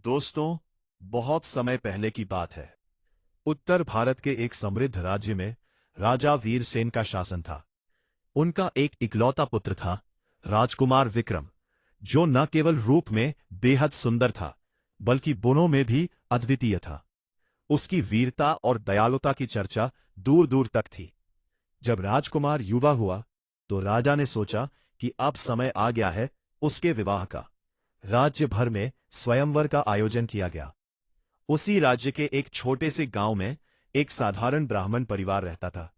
दोस्तों, बहुत समय पहले की बात है। उत्तर भारत के एक समृद्ध राज्य में राजा वीरसेन का शासन था। उनका एक इकलौता पुत्र था, राजकुमार विक्रम, जो न केवल रूप में बेहद सुंदर था, बल्कि गुणों में भी अद्वितीय था। उसकी वीरता और दयालुता की चर्चा दूर दूर तक थी। जब राजकुमार युवा हुआ, तो राजा ने सोचा कि अब समय आ गया है उसके विवाह का। राज्य भर में स्वयंवर का आयोजन किया गया। उसी राज्य के एक छोटे से गांव में एक साधारण ब्राह्मण परिवार रहता था।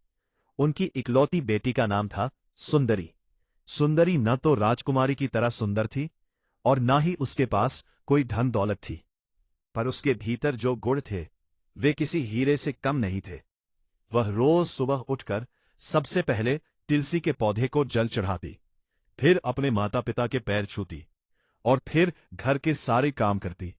उनकी इकलौती बेटी का नाम था सुंदरी। सुंदरी न तो राजकुमारी की तरह सुंदर थी और न ही उसके पास कोई धन दौलत थी, पर उसके भीतर जो गुण थे वे किसी हीरे से कम नहीं थे। वह रोज सुबह उठकर सबसे पहले तुलसी के पौधे को जल चढ़ाती, फिर अपने माता पिता के पैर छूती और फिर घर के सारे काम करती।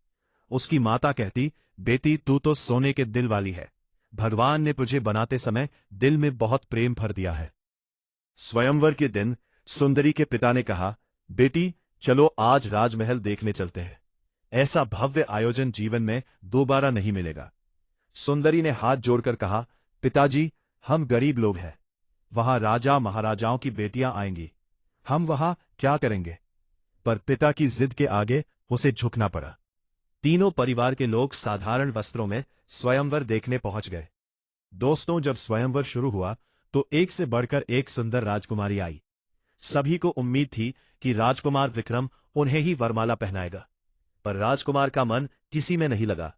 उसकी माता कहती, बेटी तू तो सोने के दिल वाली है, भगवान ने तुझे बनाते समय दिल में बहुत प्रेम भर दिया है। स्वयंवर के दिन सुंदरी के पिता ने कहा, बेटी चलो आज राजमहल देखने चलते हैं। ऐसा भव्य आयोजन जीवन में दोबारा नहीं मिलेगा। सुंदरी ने हाथ जोड़कर कहा, पिताजी हम गरीब लोग हैं, वहां राजा महाराजाओं की बेटियां आएंगी, हम वहां क्या करेंगे? पर पिता की जिद के आगे उसे झुकना पड़ा। तीनों परिवार के लोग साधारण वस्त्रों में स्वयंवर देखने पहुंच गए। दोस्तों, जब स्वयंवर शुरू हुआ तो एक से बढ़कर एक सुंदर राजकुमारी आई। सभी को उम्मीद थी कि राजकुमार विक्रम उन्हें ही वरमाला पहनाएगा, पर राजकुमार का मन किसी में नहीं लगा।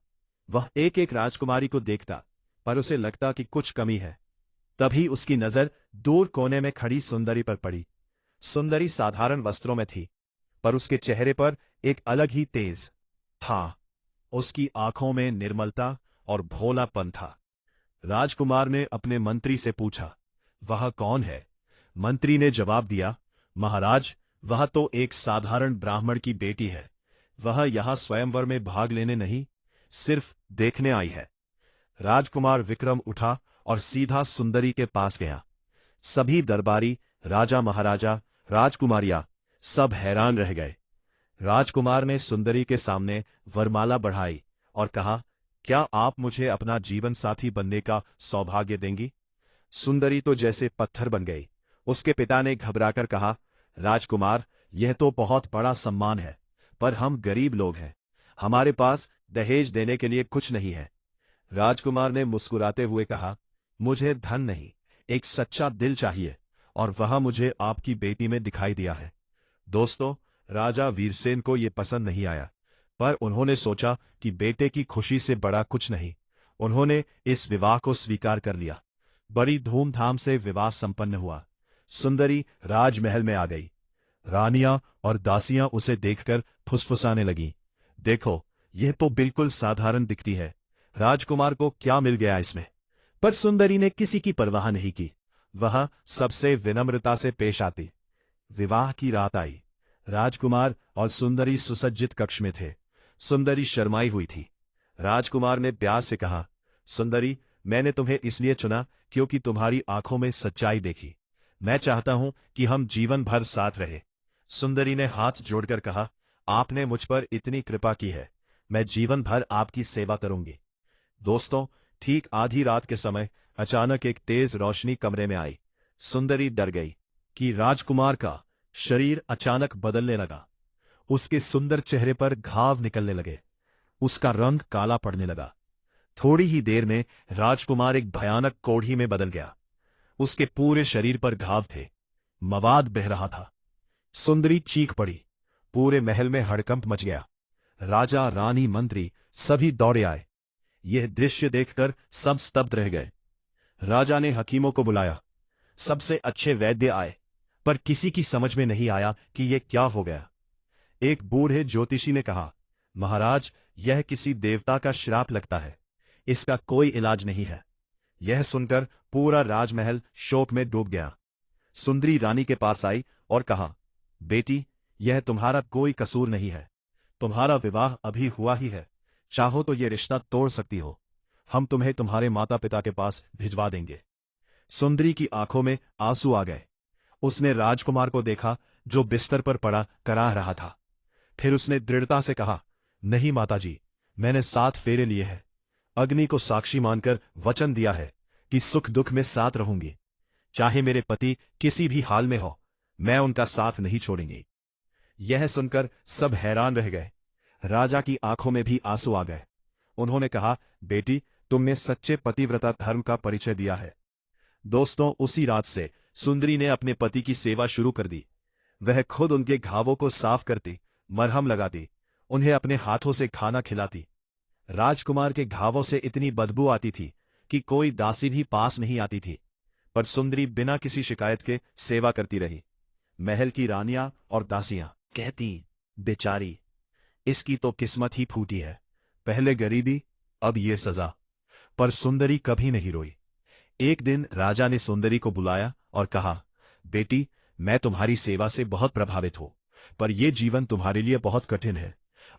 वह एक एक राजकुमारी को देखता, पर उसे लगता कि कुछ कमी है। तभी उसकी नजर दूर कोने में खड़ी सुंदरी पर पड़ी। सुंदरी साधारण वस्त्रों में थी, पर उसके चेहरे पर एक अलग ही तेज था। उसकी आंखों में निर्मलता और भोलापन था। राजकुमार ने अपने मंत्री से पूछा, वह कौन है? मंत्री ने जवाब दिया, महाराज वह तो एक साधारण ब्राह्मण की बेटी है। वह यहां स्वयंवर में भाग लेने नहीं, सिर्फ देखने आई है। राजकुमार विक्रम उठा और सीधा सुंदरी के पास गया। सभी दरबारी, राजा महाराजा, राजकुमारियां सब हैरान रह गए। राजकुमार ने सुंदरी के सामने वरमाला बढ़ाई और कहा, क्या आप मुझे अपना जीवन साथी बनने का सौभाग्य देंगी? सुंदरी तो जैसे पत्थर बन गई। उसके पिता ने घबराकर कहा, राजकुमार यह तो बहुत बड़ा सम्मान है, पर हम गरीब लोग हैं, हमारे पास दहेज देने के लिए कुछ नहीं है। राजकुमार ने मुस्कुराते हुए कहा, मुझे धन नहीं, एक सच्चा दिल चाहिए, और वह मुझे आपकी बेटी में दिखाई दिया है। दोस्तों, राजा वीरसेन को यह पसंद नहीं आया, पर उन्होंने सोचा कि बेटे की खुशी से बड़ा कुछ नहीं। उन्होंने इस विवाह को स्वीकार कर लिया। बड़ी धूमधाम से विवाह संपन्न हुआ। सुंदरी राजमहल में आ गई। रानियां और दासियां उसे देखकर फुसफुसाने लगीं। देखो, यह तो बिल्कुल साधारण दिखती है, राजकुमार को क्या मिल गया इसमें? पर सुंदरी ने किसी की परवाह नहीं की। वह सबसे विनम्रता से पेश आती। विवाह की रात आई। राजकुमार और सुंदरी सुसज्जित कक्ष में थे। सुंदरी शर्माई हुई थी। राजकुमार ने प्यार से कहा, सुंदरी मैंने तुम्हें इसलिए चुना क्योंकि तुम्हारी आंखों में सच्चाई देखी। मैं चाहता हूं कि हम जीवन भर साथ रहे। सुंदरी ने हाथ जोड़कर कहा, आपने मुझ पर इतनी कृपा की है, मैं जीवन भर आपकी सेवा करूंगी। दोस्तों, ठीक आधी रात के समय अचानक एक तेज रोशनी कमरे में आई। सुंदरी डर गई कि राजकुमार का शरीर अचानक बदलने लगा। उसके सुंदर चेहरे पर घाव निकलने लगे। उसका रंग काला पड़ने लगा। थोड़ी ही देर में राजकुमार एक भयानक कोढ़ी में बदल गया। उसके पूरे शरीर पर घाव थे, मवाद बह रहा था। सुंदरी चीख पड़ी। पूरे महल में हड़कंप मच गया। राजा, रानी, मंत्री सभी दौड़े आए। यह दृश्य देखकर सब स्तब्ध रह गए। राजा ने हकीमों को बुलाया। सबसे अच्छे वैद्य आए, पर किसी की समझ में नहीं आया कि यह क्या हो गया। एक बूढ़े ज्योतिषी ने कहा, महाराज यह किसी देवता का श्राप लगता है, इसका कोई इलाज नहीं है। यह सुनकर पूरा राजमहल शोक में डूब गया। सुंदरी रानी के पास आई और कहा, बेटी यह तुम्हारा कोई कसूर नहीं है, तुम्हारा विवाह अभी हुआ ही है, चाहो तो यह रिश्ता तोड़ सकती हो, हम तुम्हें तुम्हारे माता पिता के पास भिजवा देंगे। सुंदरी की आंखों में आंसू आ गए। उसने राजकुमार को देखा जो बिस्तर पर पड़ा कराह रहा था। फिर उसने दृढ़ता से कहा, नहीं माताजी, मैंने 7 फेरे लिए हैं। अग्नि को साक्षी मानकर वचन दिया है कि सुख दुख में साथ रहूंगी। चाहे मेरे पति किसी भी हाल में हो, मैं उनका साथ नहीं छोड़ूंगी। यह सुनकर सब हैरान रह गए। राजा की आंखों में भी आंसू आ गए। उन्होंने कहा, बेटी, तुमने सच्चे पतिव्रता धर्म का परिचय दिया है। दोस्तों, उसी रात से सुंदरी ने अपने पति की सेवा शुरू कर दी। वह खुद उनके घावों को साफ करती, मरहम लगाती, उन्हें अपने हाथों से खाना खिलाती। राजकुमार के घावों से इतनी बदबू आती थी कि कोई दासी भी पास नहीं आती थी, पर सुंदरी बिना किसी शिकायत के सेवा करती रही। महल की रानियां और दासियां कहती, बेचारी, इसकी तो किस्मत ही फूटी है। पहले गरीबी, अब ये सजा। पर सुंदरी कभी नहीं रोई। एक दिन राजा ने सुंदरी को बुलाया और कहा, बेटी, मैं तुम्हारी सेवा से बहुत प्रभावित हूं, पर यह जीवन तुम्हारे लिए बहुत कठिन है।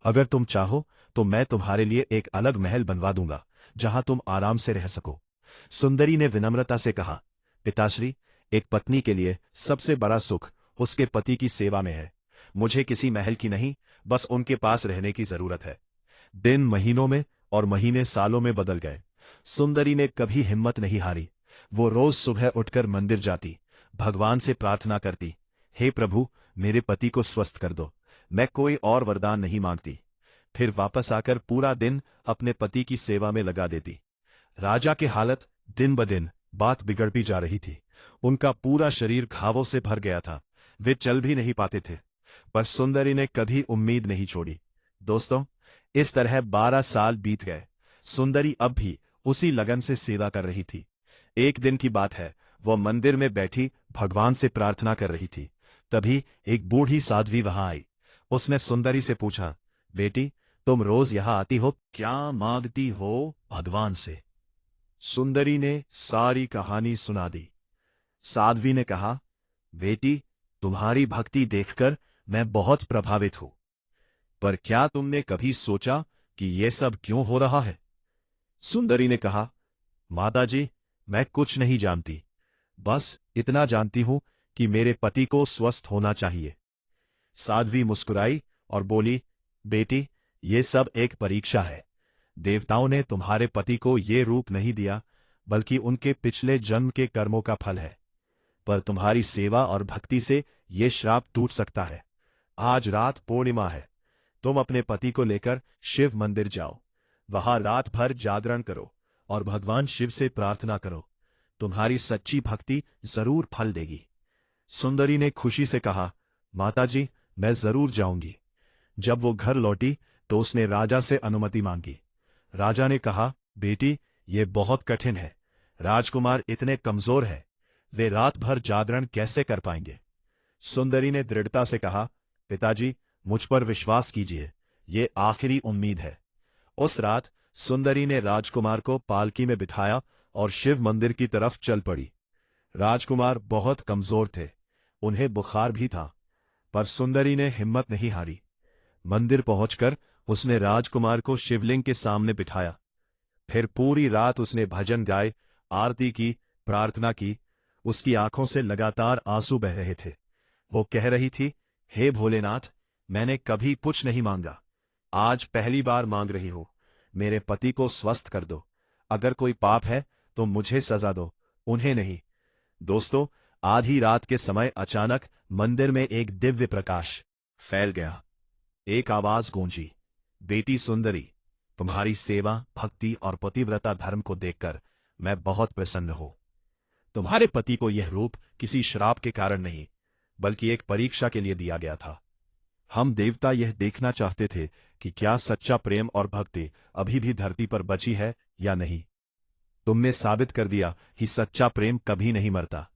अगर तुम चाहो तो मैं तुम्हारे लिए एक अलग महल बनवा दूंगा, जहां तुम आराम से रह सको। सुंदरी ने विनम्रता से कहा, पिताश्री, एक पत्नी के लिए सबसे बड़ा सुख उसके पति की सेवा में है। मुझे किसी महल की नहीं, बस उनके पास रहने की जरूरत है। दिन महीनों में और महीने सालों में बदल गए। सुंदरी ने कभी हिम्मत नहीं हारी। वो रोज सुबह उठकर मंदिर जाती, भगवान से प्रार्थना करती, हे प्रभु, मेरे पति को स्वस्थ कर दो, मैं कोई और वरदान नहीं मांगती। फिर वापस आकर पूरा दिन अपने पति की सेवा में लगा देती। राजा की हालत दिन ब दिन बात बिगड़ती जा रही थी। उनका पूरा शरीर घावों से भर गया था, वे चल भी नहीं पाते थे। पर सुंदरी ने कभी उम्मीद नहीं छोड़ी। दोस्तों, इस तरह 12 साल बीत गए। सुंदरी अब भी उसी लगन से सेवा कर रही थी। एक दिन की बात है, वह मंदिर में बैठी भगवान से प्रार्थना कर रही थी। तभी एक बूढ़ी साध्वी वहां आई। उसने सुंदरी से पूछा, बेटी, तुम रोज यहां आती हो, क्या मांगती हो भगवान से? सुंदरी ने सारी कहानी सुना दी। साध्वी ने कहा, बेटी, तुम्हारी भक्ति देखकर मैं बहुत प्रभावित हूं, पर क्या तुमने कभी सोचा कि यह सब क्यों हो रहा है? सुंदरी ने कहा, माताजी, मैं कुछ नहीं जानती, बस इतना जानती हूं कि मेरे पति को स्वस्थ होना चाहिए। साध्वी मुस्कुराई और बोली, बेटी, ये सब एक परीक्षा है। देवताओं ने तुम्हारे पति को ये रूप नहीं दिया, बल्कि उनके पिछले जन्म के कर्मों का फल है। पर तुम्हारी सेवा और भक्ति से ये श्राप टूट सकता है। आज रात पूर्णिमा है, तुम अपने पति को लेकर शिव मंदिर जाओ, वहां रात भर जागरण करो और भगवान शिव से प्रार्थना करो। तुम्हारी सच्ची भक्ति जरूर फल देगी। सुंदरी ने खुशी से कहा, माताजी, मैं जरूर जाऊंगी। जब वो घर लौटी तो उसने राजा से अनुमति मांगी। राजा ने कहा, बेटी, ये बहुत कठिन है। राजकुमार इतने कमजोर है, वे रात भर जागरण कैसे कर पाएंगे? सुंदरी ने दृढ़ता से कहा, पिताजी, मुझ पर विश्वास कीजिए, ये आखिरी उम्मीद है। उस रात सुंदरी ने राजकुमार को पालकी में बिठाया और शिव मंदिर की तरफ चल पड़ी। राजकुमार बहुत कमजोर थे, उन्हें बुखार भी था, पर सुंदरी ने हिम्मत नहीं हारी। मंदिर पहुंचकर उसने राजकुमार को शिवलिंग के सामने बिठाया। फिर पूरी रात उसने भजन गाए, आरती की, प्रार्थना की। उसकी आंखों से लगातार आंसू बह रहे थे। वो कह रही थी, हे भोलेनाथ, मैंने कभी कुछ नहीं मांगा, आज पहली बार मांग रही हूं। मेरे पति को स्वस्थ कर दो। अगर कोई पाप है तो मुझे सजा दो, उन्हें नहीं। दोस्तों, आधी रात के समय अचानक मंदिर में एक दिव्य प्रकाश फैल गया। एक आवाज गूंजी, बेटी सुंदरी, तुम्हारी सेवा, भक्ति और पतिव्रता धर्म को देखकर मैं बहुत प्रसन्न हूं। तुम्हारे पति को यह रूप किसी श्राप के कारण नहीं, बल्कि एक परीक्षा के लिए दिया गया था। हम देवता यह देखना चाहते थे कि क्या सच्चा प्रेम और भक्ति अभी भी धरती पर बची है या नहीं। तुमने साबित कर दिया कि सच्चा प्रेम कभी नहीं मरता।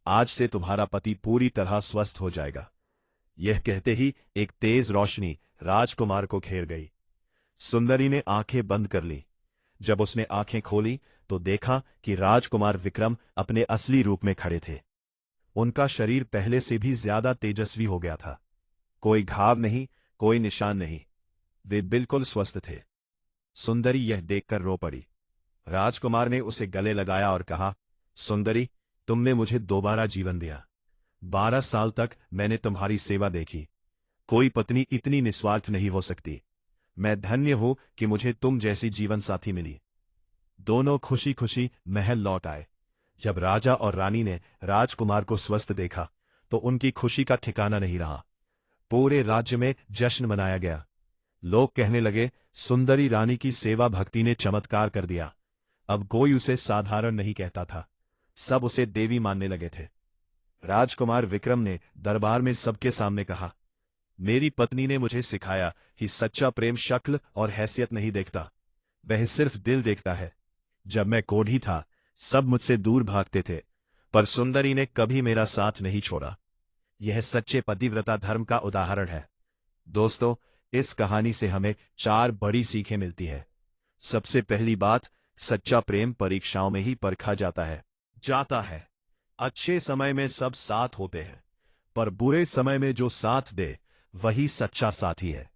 आज से तुम्हारा पति पूरी तरह स्वस्थ हो जाएगा। यह कहते ही एक तेज रोशनी राजकुमार को घेर गई। सुंदरी ने आंखें बंद कर ली। जब उसने आंखें खोली तो देखा कि राजकुमार विक्रम अपने असली रूप में खड़े थे। उनका शरीर पहले से भी ज्यादा तेजस्वी हो गया था। कोई घाव नहीं, कोई निशान नहीं, वे बिल्कुल स्वस्थ थे। सुंदरी यह देखकर रो पड़ी। राजकुमार ने उसे गले लगाया और कहा, सुंदरी, तुमने मुझे दोबारा जीवन दिया। 12 साल तक मैंने तुम्हारी सेवा देखी। कोई पत्नी इतनी निस्वार्थ नहीं हो सकती। मैं धन्य हूं कि मुझे तुम जैसी जीवन साथी मिली। दोनों खुशी खुशी महल लौट आए। जब राजा और रानी ने राजकुमार को स्वस्थ देखा तो उनकी खुशी का ठिकाना नहीं रहा। पूरे राज्य में जश्न मनाया गया। लोग कहने लगे, सुंदरी रानी की सेवा भक्ति ने चमत्कार कर दिया। अब कोई उसे साधारण नहीं कहता था, सब उसे देवी मानने लगे थे। राजकुमार विक्रम ने दरबार में सबके सामने कहा, मेरी पत्नी ने मुझे सिखाया कि सच्चा प्रेम शक्ल और हैसियत नहीं देखता, वह सिर्फ दिल देखता है। जब मैं कोढ़ी था सब मुझसे दूर भागते थे, पर सुंदरी ने कभी मेरा साथ नहीं छोड़ा। यह सच्चे पतिव्रता धर्म का उदाहरण है। दोस्तों, इस कहानी से हमें 4 बड़ी सीखें मिलती है। सबसे पहली बात, सच्चा प्रेम परीक्षाओं में ही परखा जाता है। अच्छे समय में सब साथ होते हैं, पर बुरे समय में जो साथ दे वही सच्चा साथी है।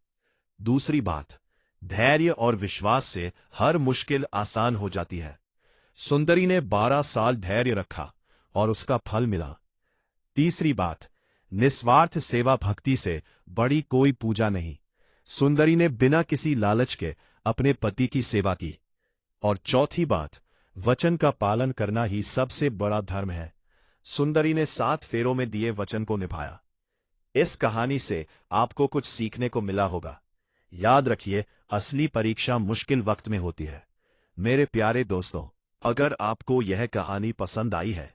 दूसरी बात, धैर्य और विश्वास से हर मुश्किल आसान हो जाती है। सुंदरी ने 12 साल धैर्य रखा और उसका फल मिला। तीसरी बात, निस्वार्थ सेवा भक्ति से बड़ी कोई पूजा नहीं। सुंदरी ने बिना किसी लालच के अपने पति की सेवा की। और चौथी बात, वचन का पालन करना ही सबसे बड़ा धर्म है। सुंदरी ने 7 फेरों में दिए वचन को निभाया। इस कहानी से आपको कुछ सीखने को मिला होगा। याद रखिए, असली परीक्षा मुश्किल वक्त में होती है। मेरे प्यारे दोस्तों, अगर आपको यह कहानी पसंद आई है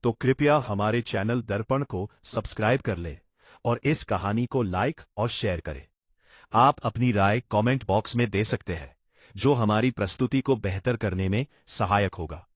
तो कृपया हमारे चैनल दर्पण को सब्सक्राइब कर लें और इस कहानी को लाइक और शेयर करें। आप अपनी राय कमेंट बॉक्स में दे सकते हैं, जो हमारी प्रस्तुति को बेहतर करने में सहायक होगा।